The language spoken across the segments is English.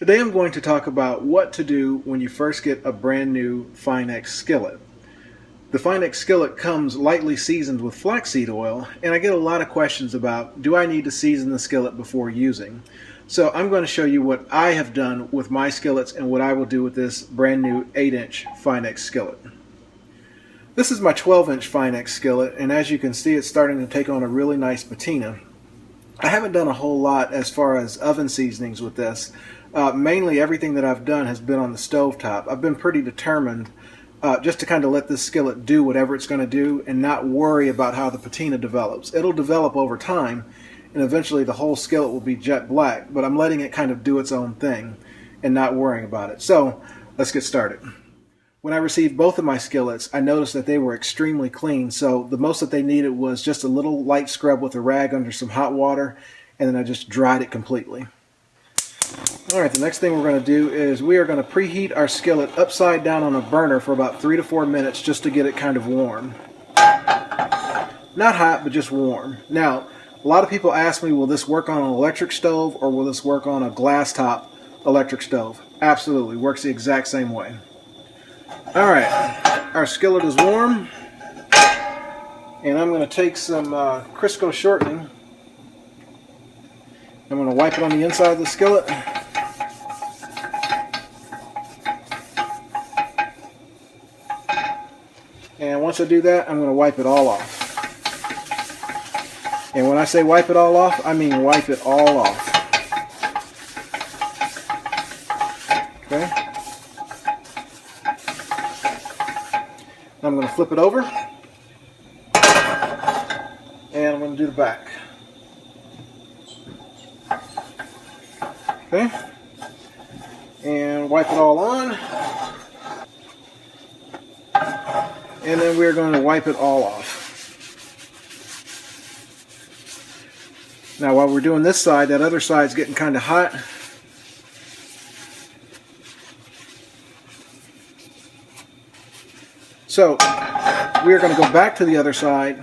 Today I'm going to talk about what to do when you first get a brand new Finex skillet. The Finex skillet comes lightly seasoned with flaxseed oil, and I get a lot of questions about, do I need to season the skillet before using? So I'm going to show you what I have done with my skillets and what I will do with this brand new 8-inch Finex skillet. This is my 12-inch Finex skillet, and as you can see, it's starting to take on a really nice patina. I haven't done a whole lot as far as oven seasonings with this. Mainly everything that I've done has been on the stove top. I've been pretty determined just to kind of let this skillet do whatever it's going to do and not worry about how the patina develops. It'll develop over time, and eventually the whole skillet will be jet black, but I'm letting it kind of do its own thing and not worrying about it. So let's get started. When I received both of my skillets, I noticed that they were extremely clean, so the most that they needed was just a little light scrub with a rag under some hot water, and then I just dried it completely. Alright, the next thing we're going to do is we are going to preheat our skillet upside down on a burner for about 3 to 4 minutes just to get it kind of warm. Not hot, but just warm. Now, a lot of people ask me, will this work on an electric stove or will this work on a glass top electric stove? Absolutely, works the exact same way. Alright, our skillet is warm, and I'm going to take some Crisco shortening. I'm going to wipe it on the inside of the skillet. And once I do that, I'm going to wipe it all off. And when I say wipe it all off, I mean wipe it all off. Okay? I'm going to flip it over. And I'm going to do the back. Okay, and wipe it all on, and then we're going to wipe it all off. Now while we're doing this side, that other side's getting kind of hot. So we're going to go back to the other side,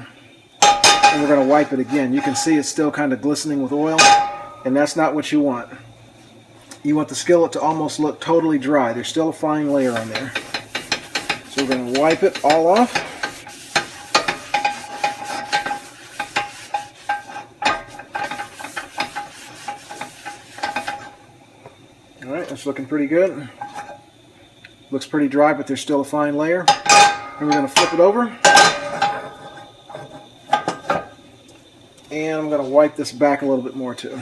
and we're going to wipe it again. You can see it's still kind of glistening with oil, and that's not what you want. You want the skillet to almost look totally dry. There's still a fine layer on there. So we're going to wipe it all off. Alright, that's looking pretty good. Looks pretty dry, but there's still a fine layer. And we're going to flip it over. And I'm going to wipe this back a little bit more too.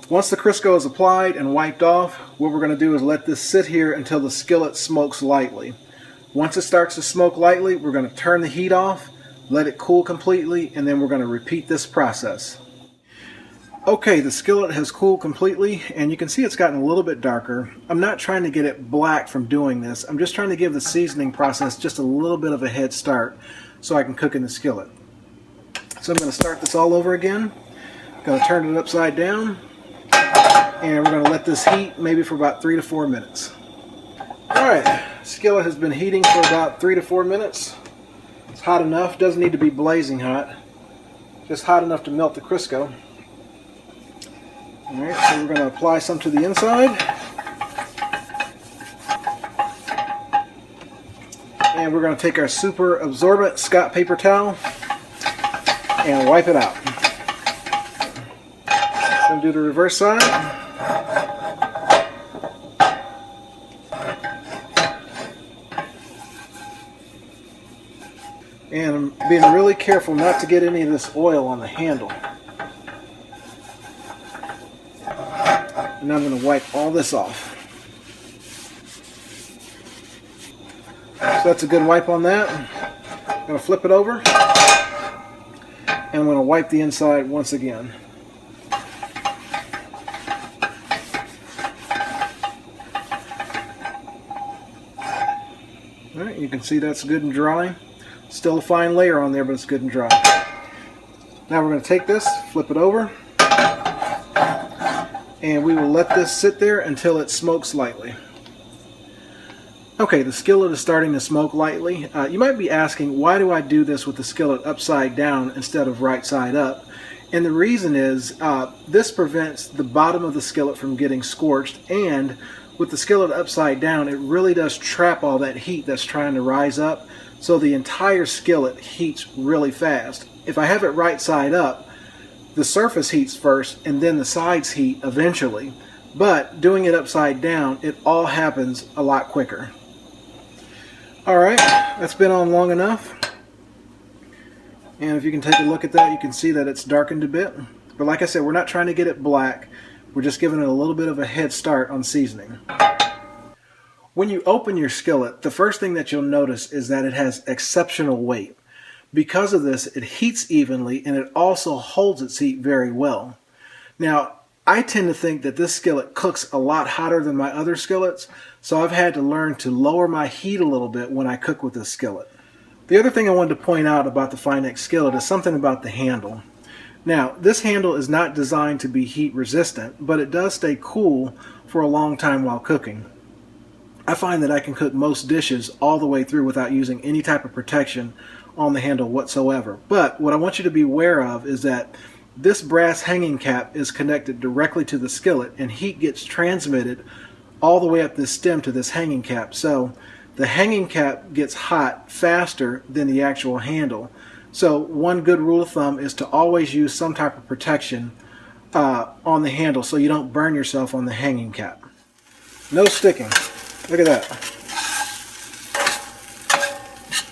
Once the Crisco is applied and wiped off, what we're going to do is let this sit here until the skillet smokes lightly. Once it starts to smoke lightly, we're going to turn the heat off, let it cool completely, and then we're going to repeat this process. Okay, the skillet has cooled completely, and you can see it's gotten a little bit darker. I'm not trying to get it black from doing this. I'm just trying to give the seasoning process just a little bit of a head start so I can cook in the skillet. So I'm going to start this all over again. I'm going to turn it upside down. And we're going to let this heat maybe for about 3 to 4 minutes. Alright, skillet has been heating for about 3 to 4 minutes. It's hot enough, doesn't need to be blazing hot. Just hot enough to melt the Crisco. Alright, so we're going to apply some to the inside. And we're going to take our super absorbent Scott paper towel and wipe it out. Going to do the reverse side. And I'm being really careful not to get any of this oil on the handle. And now I'm going to wipe all this off. So that's a good wipe on that. I'm going to flip it over. And I'm going to wipe the inside once again. Alright, you can see that's good and dry. Still a fine layer on there, but it's good and dry. Now we're going to take this, flip it over, and we will let this sit there until it smokes lightly. Okay, the skillet is starting to smoke lightly. You might be asking, why do I do this with the skillet upside down instead of right side up? And the reason is this prevents the bottom of the skillet from getting scorched, and with the skillet upside down, it really does trap all that heat that's trying to rise up, so the entire skillet heats really fast. If I have it right side up, the surface heats first and then the sides heat eventually, but doing it upside down, it all happens a lot quicker. Alright, that's been on long enough. And if you can take a look at that, you can see that it's darkened a bit. But like I said, we're not trying to get it black. We're just giving it a little bit of a head start on seasoning. When you open your skillet, the first thing that you'll notice is that it has exceptional weight. Because of this, it heats evenly and it also holds its heat very well. Now, I tend to think that this skillet cooks a lot hotter than my other skillets, so I've had to learn to lower my heat a little bit when I cook with this skillet. The other thing I wanted to point out about the Finex skillet is something about the handle. Now, this handle is not designed to be heat resistant, but it does stay cool for a long time while cooking. I find that I can cook most dishes all the way through without using any type of protection on the handle whatsoever. But what I want you to be aware of is that this brass hanging cap is connected directly to the skillet, and heat gets transmitted all the way up this stem to this hanging cap. So the hanging cap gets hot faster than the actual handle. So one good rule of thumb is to always use some type of protection on the handle so you don't burn yourself on the hanging cap. No sticking. Look at that.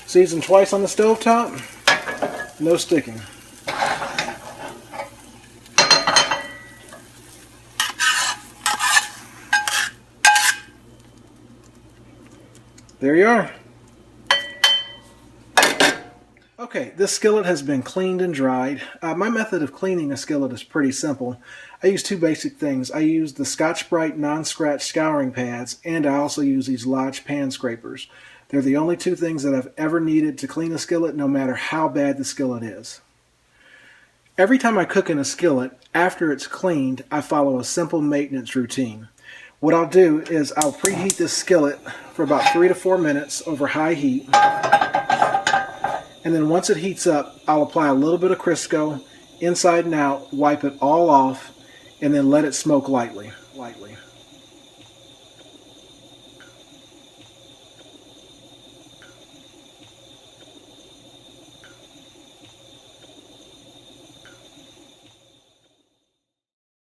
Seasoned twice on the stovetop. No sticking. There you are. Okay, this skillet has been cleaned and dried. My method of cleaning a skillet is pretty simple. I use two basic things. I use the Scotch-Brite non-scratch scouring pads, and I also use these Lodge pan scrapers. They're the only two things that I've ever needed to clean a skillet, no matter how bad the skillet is. Every time I cook in a skillet, after it's cleaned, I follow a simple maintenance routine. What I'll do is I'll preheat this skillet for about 3 to 4 minutes over high heat. And then once it heats up, I'll apply a little bit of Crisco inside and out, wipe it all off, and then let it smoke lightly.